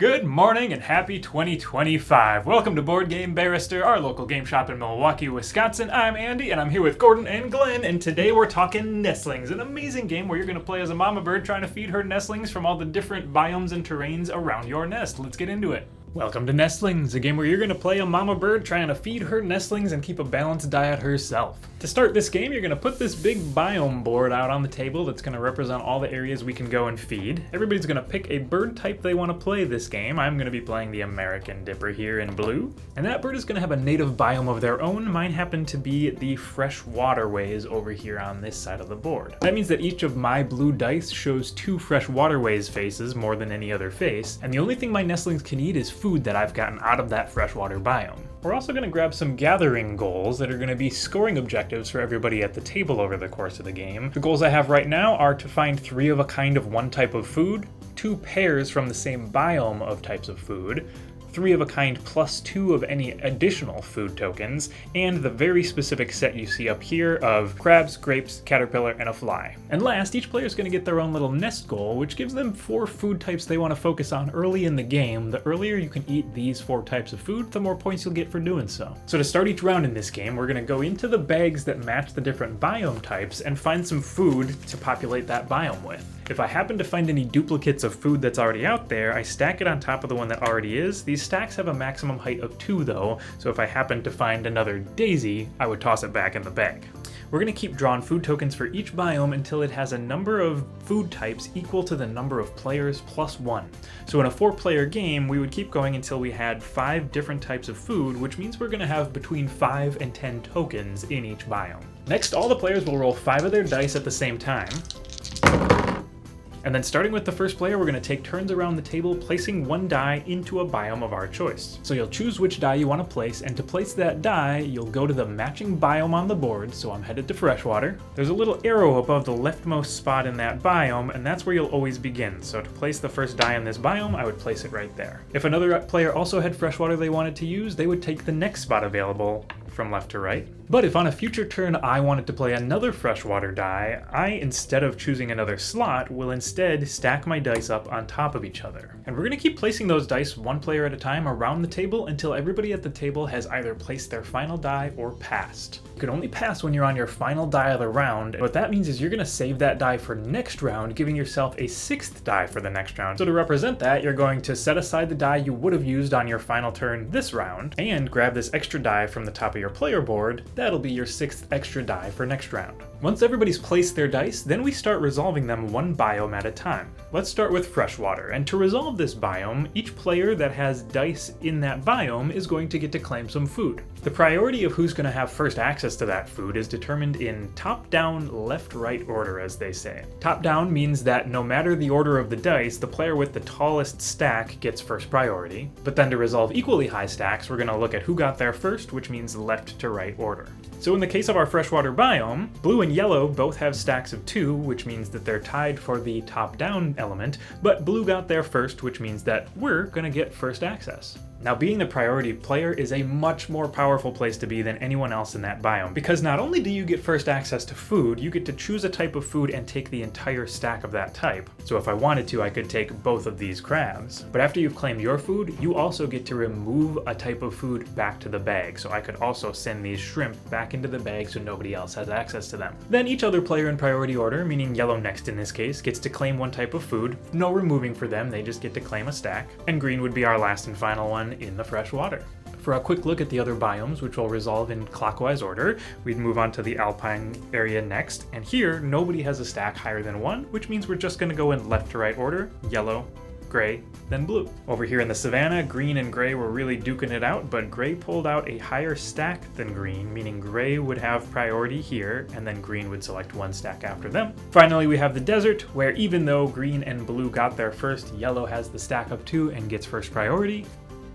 Good morning and happy 2025. Welcome to Board Game Barrister, our local game shop in Milwaukee, Wisconsin. I'm Andy and I'm here with Gordon and Glenn, and today we're talking Nestlings, an amazing game where you're going to play as a mama bird trying to feed her nestlings from all the different biomes and terrains around your nest. Let's get into it. Welcome to Nestlings, a game where you're going to play a mama bird trying to feed her nestlings and keep a balanced diet herself. To start this game, you're going to put this big biome board out on the table that's going to represent all the areas we can go and feed. Everybody's going to pick a bird type they want to play this game. I'm going to be playing the American Dipper here in blue. And that bird is going to have a native biome of their own. Mine happen to be the fresh waterways over here on this side of the board. That means that each of my blue dice shows 2 fresh waterways faces more than any other face. And the only thing my nestlings can eat is food that I've gotten out of that freshwater biome. We're also going to grab some gathering goals that are going to be scoring objectives for everybody at the table over the course of the game. The goals I have right now are to find 3 of a kind of one type of food, 2 pairs from the same biome of types of food, 3 of a kind plus 2 of any additional food tokens, and the very specific set you see up here of crabs, grapes, caterpillar, and a fly. And last, each player is going to get their own little nest goal, which gives them 4 food types they want to focus on early in the game. The earlier you can eat these 4 types of food, the more points you'll get for doing so. So to start each round in this game, we're going to go into the bags that match the different biome types and find some food to populate that biome with. If I happen to find any duplicates of food that's already out there, I stack it on top of the one that already is. These stacks have a maximum height of 2 though, so if I happen to find another daisy, I would toss it back in the bag. We're going to keep drawing food tokens for each biome until it has a number of food types equal to the number of players plus 1. So in a 4-player game, we would keep going until we had 5 different types of food, which means we're going to have between 5 and 10 tokens in each biome. Next, all the players will roll 5 of their dice at the same time. And then starting with the first player, we're going to take turns around the table, placing 1 die into a biome of our choice. So you'll choose which die you want to place, and to place that die, you'll go to the matching biome on the board, so I'm headed to freshwater. There's a little arrow above the leftmost spot in that biome, and that's where you'll always begin. So to place the first die in this biome, I would place it right there. If another player also had freshwater they wanted to use, they would take the next spot available from left to right. But if on a future turn I wanted to play another freshwater die, I, instead of choosing another slot, will instead stack my dice up on top of each other. And we're going to keep placing those dice 1 player at a time around the table until everybody at the table has either placed their final die or passed. You can only pass when you're on your final die of the round. What that means is you're going to save that die for next round, giving yourself a 6th die for the next round. So to represent that, you're going to set aside the die you would have used on your final turn this round, and grab this extra die from the top of your player board. That'll be your 6th extra die for next round. Once everybody's placed their dice, then we start resolving them 1 biome at a time. Let's start with freshwater, and to resolve this biome, each player that has dice in that biome is going to get to claim some food. The priority of who's going to have first access to that food is determined in top-down, left-right order, as they say. Top-down means that no matter the order of the dice, the player with the tallest stack gets first priority. But then to resolve equally high stacks, we're going to look at who got there first, which means left to right order. So in the case of our freshwater biome, blue and yellow both have stacks of 2, which means that they're tied for the top-down element, but blue got there first, which means that we're going to get first access. Now, being the priority player is a much more powerful place to be than anyone else in that biome, because not only do you get first access to food, you get to choose a type of food and take the entire stack of that type. So if I wanted to, I could take both of these crabs. But after you've claimed your food, you also get to remove a type of food back to the bag. So I could also send these shrimp back into the bag so nobody else has access to them. Then each other player in priority order, meaning yellow next in this case, gets to claim 1 type of food. No removing for them, they just get to claim a stack. And green would be our last and final one in the fresh water. For a quick look at the other biomes, which will resolve in clockwise order, we'd move on to the alpine area next, and here nobody has a stack higher than 1, which means we're just going to go in left to right order: yellow, gray, then blue. Over here in the savannah, green and gray were really duking it out, but gray pulled out a higher stack than green, meaning gray would have priority here, and then green would select 1 stack after them. Finally, we have the desert, where even though green and blue got there first, yellow has the stack of 2 and gets first priority,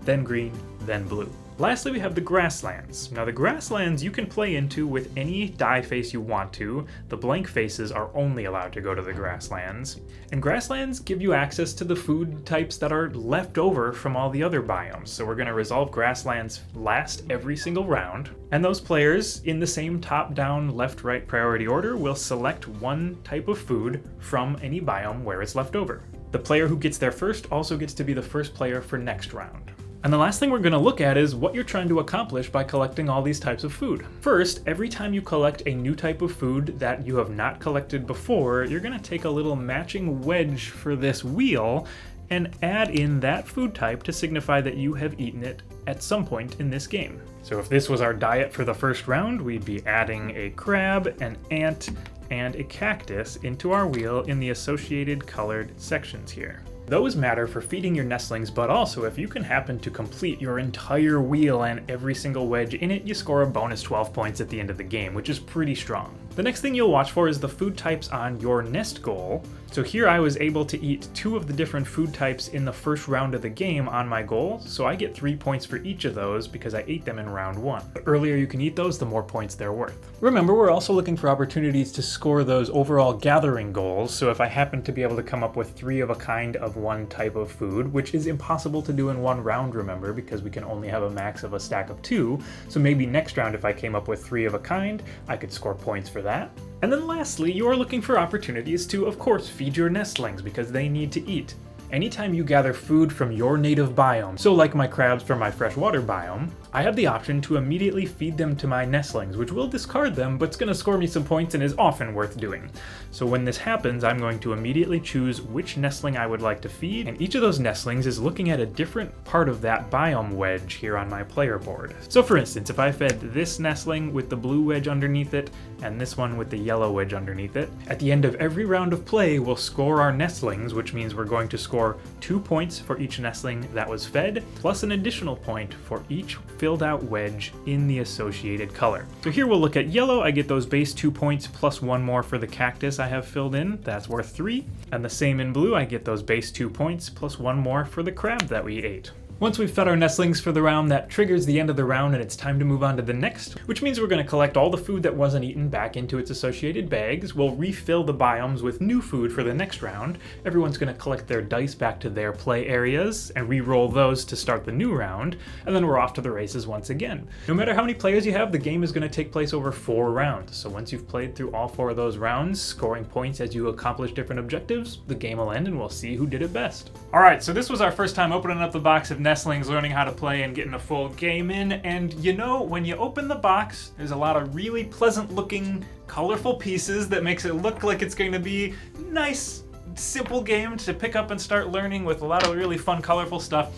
then green, then blue. Lastly, we have the grasslands. Now the grasslands you can play into with any die face you want to. The blank faces are only allowed to go to the grasslands. And grasslands give you access to the food types that are left over from all the other biomes. So we're going to resolve grasslands last every single round. And those players in the same top-down, left-right priority order will select 1 type of food from any biome where it's left over. The player who gets there first also gets to be the first player for next round. And the last thing we're going to look at is what you're trying to accomplish by collecting all these types of food. First, every time you collect a new type of food that you have not collected before, you're going to take a little matching wedge for this wheel and add in that food type to signify that you have eaten it at some point in this game. So if this was our diet for the first round, we'd be adding a crab, an ant, and a cactus into our wheel in the associated colored sections here. Those matter for feeding your nestlings, but also if you can happen to complete your entire wheel and every single wedge in it, you score a bonus 12 points at the end of the game, which is pretty strong. The next thing you'll watch for is the food types on your nest goal. So here I was able to eat 2 of the different food types in the first round of the game on my goal, so I get 3 points for each of those because I ate them in round 1. The earlier you can eat those, the more points they're worth. Remember, we're also looking for opportunities to score those overall gathering goals, so if I happen to be able to come up with 3 of a kind of one type of food, which is impossible to do in one round, remember, because we can only have a max of a stack of 2, so maybe next round if I came up with 3 of a kind, I could score points for that. And then lastly, you are looking for opportunities to, of course, feed your nestlings because they need to eat. Anytime you gather food from your native biome, so like my crabs from my freshwater biome, I have the option to immediately feed them to my nestlings, which will discard them, but it's going to score me some points and is often worth doing. So when this happens, I'm going to immediately choose which nestling I would like to feed, and each of those nestlings is looking at a different part of that biome wedge here on my player board. So for instance, if I fed this nestling with the blue wedge underneath it, and this one with the yellow wedge underneath it, at the end of every round of play, we'll score our nestlings, which means we're going to score 2 points for each nestling that was fed, plus an additional point for each filled out wedge in the associated color. So here we'll look at yellow. I get those base 2 points plus 1 more for the cactus I have filled in. That's worth 3. And the same in blue, I get those base 2 points plus 1 more for the crab that we ate. Once we've fed our nestlings for the round, that triggers the end of the round and it's time to move on to the next, which means we're going to collect all the food that wasn't eaten back into its associated bags. We'll refill the biomes with new food for the next round. Everyone's going to collect their dice back to their play areas and re-roll those to start the new round, and then we're off to the races once again. No matter how many players you have, the game is going to take place over 4 rounds. So once you've played through all 4 of those rounds, scoring points as you accomplish different objectives, the game will end and we'll see who did it best. Alright, so this was our first time opening up the box of nestlings, learning how to play and getting a full game in, and you know, when you open the box, there's a lot of really pleasant looking, colorful pieces that makes it look like it's going to be nice, simple game to pick up and start learning with a lot of really fun, colorful stuff.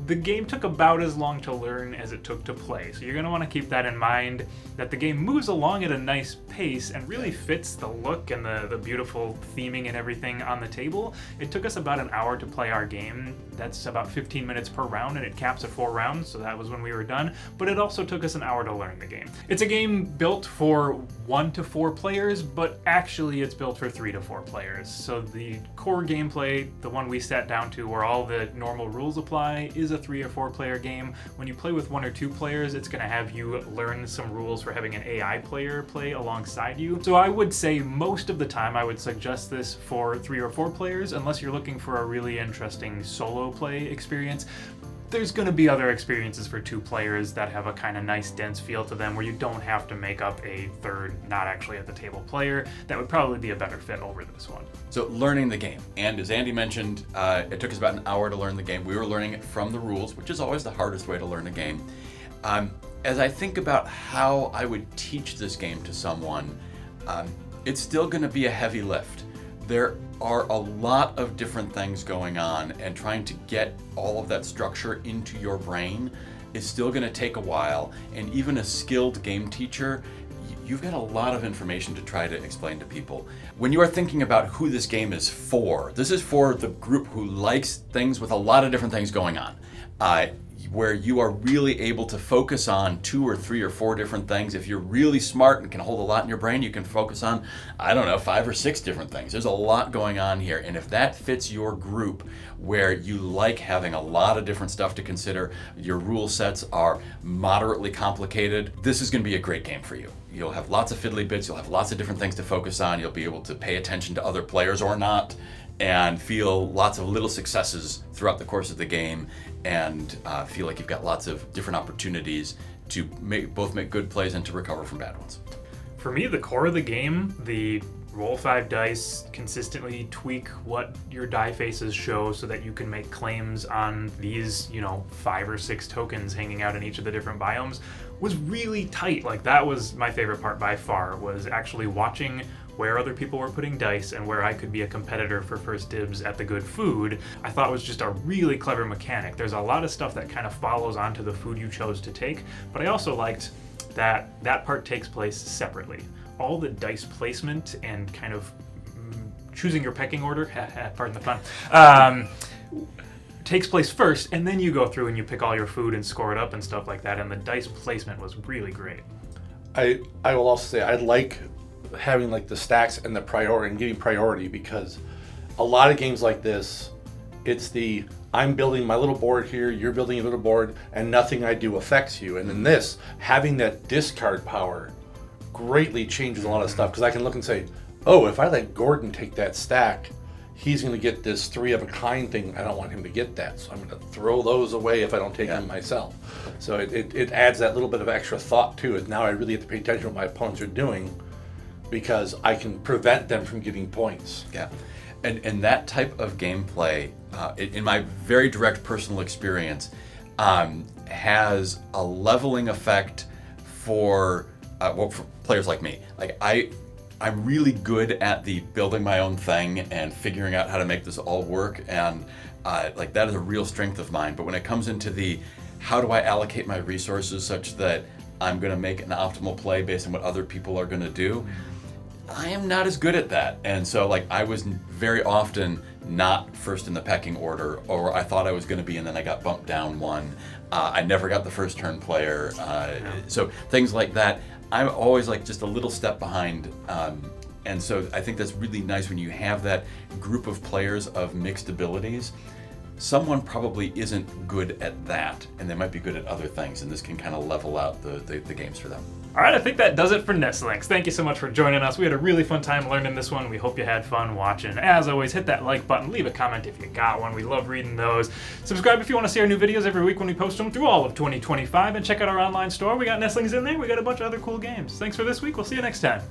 The game took about as long to learn as it took to play, so you're going to want to keep that in mind, that the game moves along at a nice pace and really fits the look and the beautiful theming and everything on the table. It took us about an hour to play our game. That's about 15 minutes per round, and it caps at 4 rounds, so that was when we were done, but it also took us an hour to learn the game. It's a game built for 1 to 4 players, but actually it's built for 3 to 4 players. So the core gameplay, the one we sat down to where all the normal rules apply, is a 3 or 4 player game. When you play with 1 or 2 players, it's going to have you learn some rules for having an AI player play alongside you. So I would say most of the time I would suggest this for 3 or 4 players, unless you're looking for a really interesting solo play experience. There's going to be other experiences for 2 players that have a kind of nice dense feel to them where you don't have to make up a third, not actually at the table player. That would probably be a better fit over this one. So learning the game, and as Andy mentioned, it took us about an hour to learn the game. We were learning it from the rules, which is always the hardest way to learn a game. As I think about how I would teach this game to someone, it's still going to be a heavy lift. There are a lot of different things going on, and trying to get all of that structure into your brain is still going to take a while, and even a skilled game teacher, you've got a lot of information to try to explain to people. When you are thinking about who this game is for, this is for the group who likes things with a lot of different things going on. Where you are really able to focus on 2 or 3 or 4 different things. If you're really smart and can hold a lot in your brain, you can focus on, 5 or 6 different things. There's a lot going on here, and if that fits your group where you like having a lot of different stuff to consider, your rule sets are moderately complicated, this is going to be a great game for you. You'll have lots of fiddly bits, you'll have lots of different things to focus on, you'll be able to pay attention to other players or not, and feel lots of little successes throughout the course of the game, and feel like you've got lots of different opportunities to both make good plays and to recover from bad ones. For me, the core of the game, the roll 5 dice, consistently tweak what your die faces show so that you can make claims on these, 5 or 6 tokens hanging out in each of the different biomes was really tight. Like, that was my favorite part by far, was actually watching where other people were putting dice and where I could be a competitor for first dibs at the good food. I thought was just a really clever mechanic. There's a lot of stuff that kind of follows onto the food you chose to take, but I also liked that that part takes place separately. All the dice placement and kind of choosing your pecking order, pardon the pun, takes place first, and then you go through and you pick all your food and score it up and stuff like that, and the dice placement was really great. I will also say I like having like the stacks and the priority and getting priority, because a lot of games like this, it's the I'm building my little board here, you're building a little board, and nothing I do affects you. And in this, having that discard power greatly changes a lot of stuff, because I can look and say, oh, if I let Gordon take that stack, he's going to get this 3 of a kind thing. I don't want him to get that, so I'm going to throw those away if I don't take them myself. So it adds that little bit of extra thought to it. Now I really have to pay attention to what my opponents are doing, because I can prevent them from getting points. Yeah, and that type of gameplay, in my very direct personal experience, has a leveling effect for players like me. Like I'm really good at the building my own thing and figuring out how to make this all work, and like that is a real strength of mine. But when it comes into the how do I allocate my resources such that I'm going to make an optimal play based on what other people are going to do, I am not as good at that. And so like I was very often not first in the pecking order, or I thought I was going to be and then I got bumped down 1. I never got the first turn player. So things like that, I'm always like just a little step behind. And so I think that's really nice when you have that group of players of mixed abilities. Someone probably isn't good at that, and they might be good at other things, and this can kind of level out the games for them. All right, I think that does it for Nestlings. Thank you so much for joining us. We had a really fun time learning this one. We hope you had fun watching. As always, hit that like button, leave a comment if you got one. We love reading those. Subscribe if you want to see our new videos every week when we post them through all of 2025, and check out our online store. We got Nestlings in there. We got a bunch of other cool games. Thanks for this week. We'll see you next time.